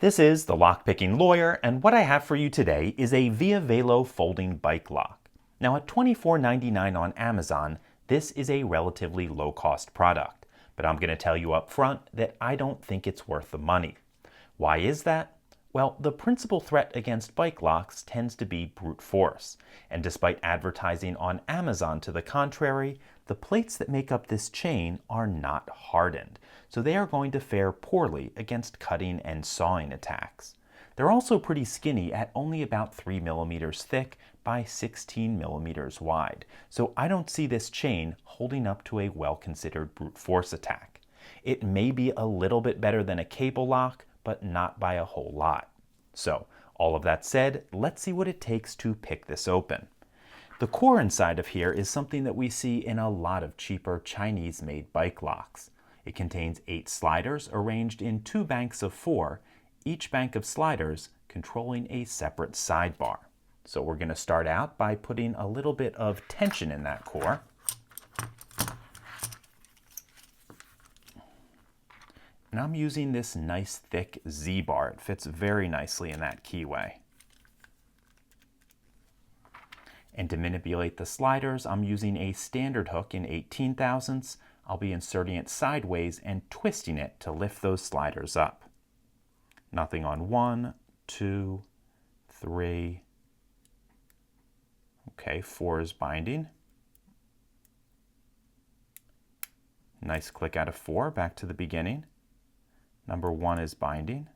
This is the Lockpicking Lawyer, and what I have for you today is a Velo folding bike lock. Now at $24.99 on Amazon, this is a relatively low-cost product, but I'm going to tell you up front that I don't think it's worth the money. Why is that? Well, the principal threat against bike locks tends to be brute force, and despite advertising on Amazon to the contrary, the plates that make up this chain are not hardened, so they are going to fare poorly against cutting and sawing attacks. They're also pretty skinny at only about 3 millimeters thick by 16 millimeters wide, so I don't see this chain holding up to a well-considered brute force attack. It may be a little bit better than a cable lock, but not by a whole lot. So, all of that said, let's see what it takes to pick this open. The core inside of here is something that we see in a lot of cheaper Chinese-made bike locks. It contains 8 sliders arranged in 2 banks of 4, each bank of sliders controlling a separate sidebar. So we're going to start out by putting a little bit of tension in that core. And I'm using this nice thick Z-bar. It fits very nicely in that keyway. And to manipulate the sliders, I'm using a standard hook in 18 thousandths. I'll be inserting it sideways and twisting it to lift those sliders up. Nothing on 1, 2, 3. Okay, 4 is binding. Nice click out of 4, back to the beginning. Number 1 is binding.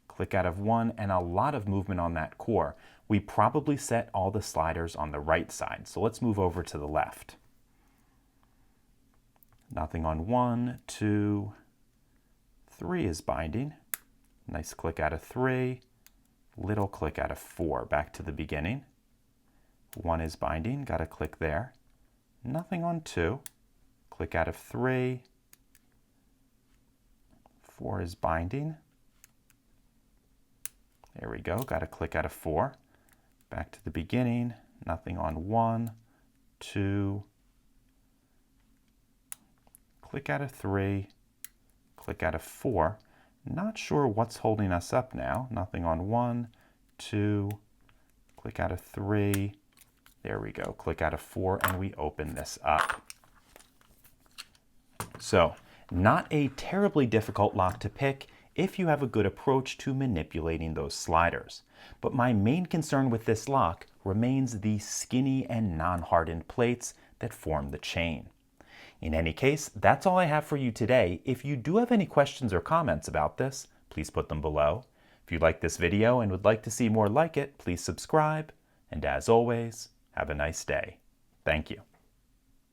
Click out of 1, and a lot of movement on that core. We probably set all the sliders on the right side, so let's move over to the left. Nothing on 1, 2, 3 is binding. Nice click out of 3, little click out of 4, back to the beginning. 1 is binding, got a click there. Nothing on 2, click out of 3, 4 is binding. There we go, got a click out of 4. Back to the beginning, nothing on 1, 2, click out of 3, click out of 4. Not sure what's holding us up now. Nothing on 1, 2, click out of 3. There we go, click out of 4, and we open this up. So, not a terribly difficult lock to pick if you have a good approach to manipulating those sliders. But my main concern with this lock remains the skinny and non-hardened plates that form the chain. In any case, that's all I have for you today. If you do have any questions or comments about this, please put them below. If you like this video and would like to see more like it, please subscribe. And as always, have a nice day. Thank you.